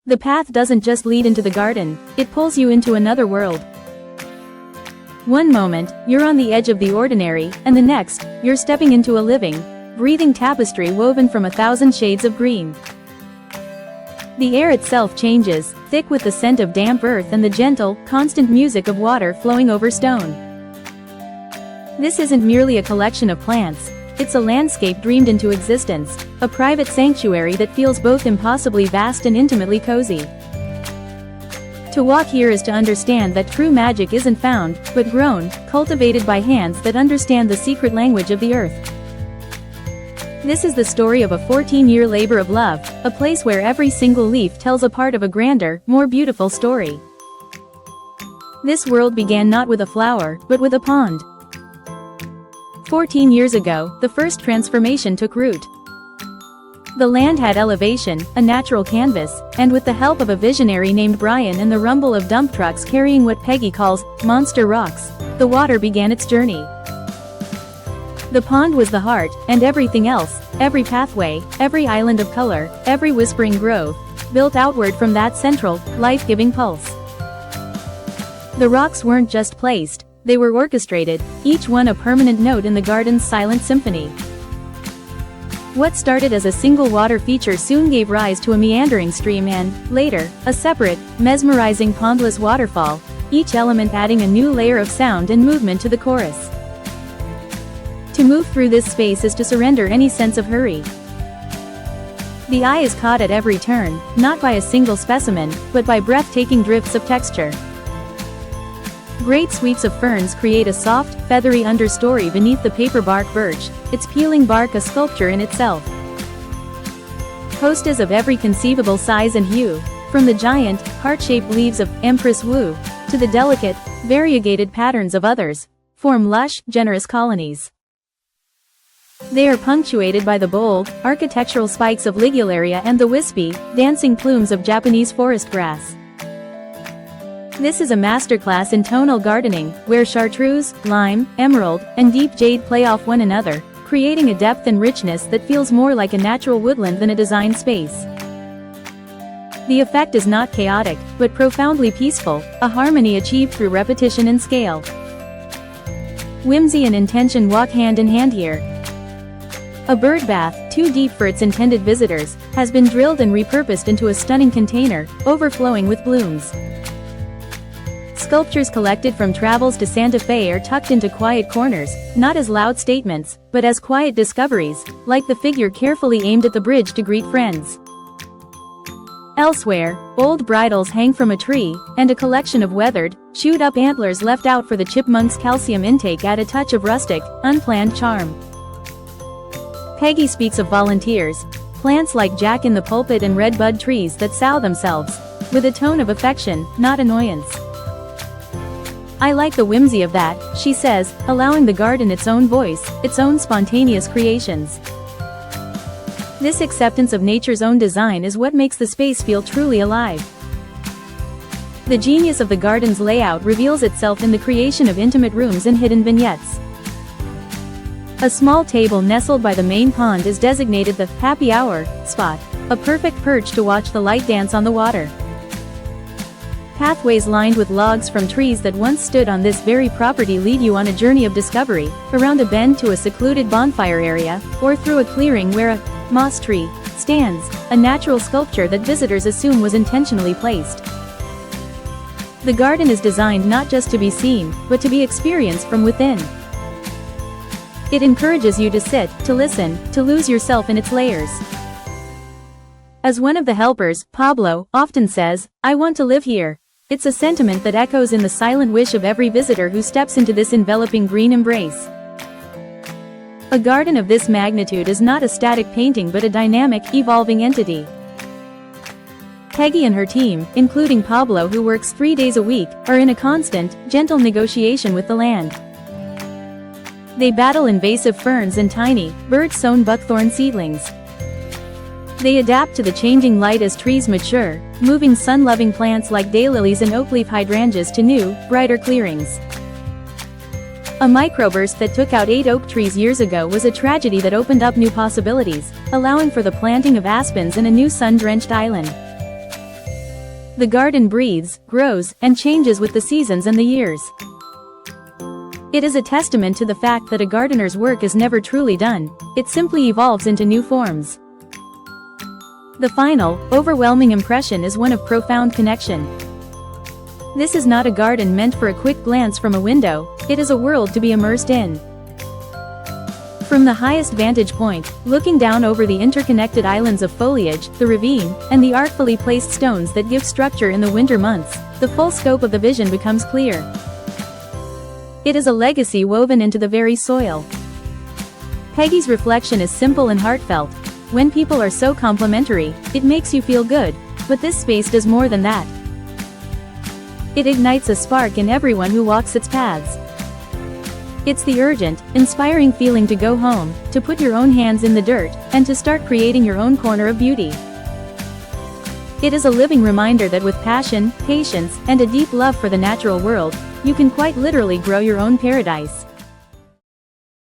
The path doesn't just lead into the garden, it pulls you into another world. One moment, you're on the edge of the ordinary, and the next, you're stepping into a living, breathing tapestry woven from 1,000 shades of green. The air itself changes, thick with the scent of damp earth and the gentle, constant music of water flowing over stone. This isn't merely a collection of plants, it's a landscape dreamed into existence, a private sanctuary that feels both impossibly vast and intimately cozy. To walk here is to understand that true magic isn't found, but grown, cultivated by hands that understand the secret language of the earth. This is the story of a 14-year labor of love, a place where every single leaf tells a part of a grander, more beautiful story. This world began not with a flower, but with a pond. 14 years ago, the first transformation took root. The land had elevation, a natural canvas, and with the help of a visionary named Brian and the rumble of dump trucks carrying what Peggy calls monster rocks, the water began its journey. The pond was the heart, and everything else, every pathway, every island of color, every whispering grove, built outward from that central, life-giving pulse. The rocks weren't just placed, they were orchestrated, each one a permanent note in the garden's silent symphony. What started as a single water feature soon gave rise to a meandering stream and, later, a separate, mesmerizing pondless waterfall, each element adding a new layer of sound and movement to the chorus. To move through this space is to surrender any sense of hurry. The eye is caught at every turn, not by a single specimen, but by breathtaking drifts of texture. Great sweeps of ferns create a soft, feathery understory beneath the paperbark birch, its peeling bark a sculpture in itself. Hostas of every conceivable size and hue, from the giant, heart-shaped leaves of Empress Wu, to the delicate, variegated patterns of others, form lush, generous colonies. They are punctuated by the bold, architectural spikes of ligularia and the wispy, dancing plumes of Japanese forest grass. This is a masterclass in tonal gardening, where chartreuse, lime, emerald, and deep jade play off one another, creating a depth and richness that feels more like a natural woodland than a designed space. The effect is not chaotic, but profoundly peaceful, a harmony achieved through repetition and scale. Whimsy and intention walk hand in hand here. A bird bath, too deep for its intended visitors, has been drilled and repurposed into a stunning container, overflowing with blooms. Sculptures collected from travels to Santa Fe are tucked into quiet corners, not as loud statements, but as quiet discoveries, like the figure carefully aimed at the bridge to greet friends. Elsewhere, old bridles hang from a tree, and a collection of weathered, chewed-up antlers left out for the chipmunk's calcium intake add a touch of rustic, unplanned charm. Peggy speaks of volunteers, plants like jack-in-the-pulpit and redbud trees that sow themselves, with a tone of affection, not annoyance. I like the whimsy of that, she says, allowing the garden its own voice, its own spontaneous creations. This acceptance of nature's own design is what makes the space feel truly alive. The genius of the garden's layout reveals itself in the creation of intimate rooms and hidden vignettes. A small table nestled by the main pond is designated the happy hour spot, a perfect perch to watch the light dance on the water. Pathways lined with logs from trees that once stood on this very property lead you on a journey of discovery, around a bend to a secluded bonfire area, or through a clearing where a moss tree stands, a natural sculpture that visitors assume was intentionally placed. The garden is designed not just to be seen, but to be experienced from within. It encourages you to sit, to listen, to lose yourself in its layers. As one of the helpers, Pablo, often says, "I want to live here." It's a sentiment that echoes in the silent wish of every visitor who steps into this enveloping green embrace. A garden of this magnitude is not a static painting but a dynamic, evolving entity. Peggy and her team, including Pablo who works 3 days a week, are in a constant, gentle negotiation with the land. They battle invasive ferns and tiny, bird-sown buckthorn seedlings. They adapt to the changing light as trees mature, moving sun-loving plants like daylilies and oakleaf hydrangeas to new, brighter clearings. A microburst that took out 8 oak trees years ago was a tragedy that opened up new possibilities, allowing for the planting of aspens in a new sun-drenched island. The garden breathes, grows, and changes with the seasons and the years. It is a testament to the fact that a gardener's work is never truly done, it simply evolves into new forms. The final, overwhelming impression is one of profound connection. This is not a garden meant for a quick glance from a window, it is a world to be immersed in. From the highest vantage point, looking down over the interconnected islands of foliage, the ravine, and the artfully placed stones that give structure in the winter months, the full scope of the vision becomes clear. It is a legacy woven into the very soil. Peggy's reflection is simple and heartfelt. When people are so complimentary, it makes you feel good, but this space does more than that. It ignites a spark in everyone who walks its paths. It's the urgent, inspiring feeling to go home, to put your own hands in the dirt, and to start creating your own corner of beauty. It is a living reminder that with passion, patience, and a deep love for the natural world, you can quite literally grow your own paradise.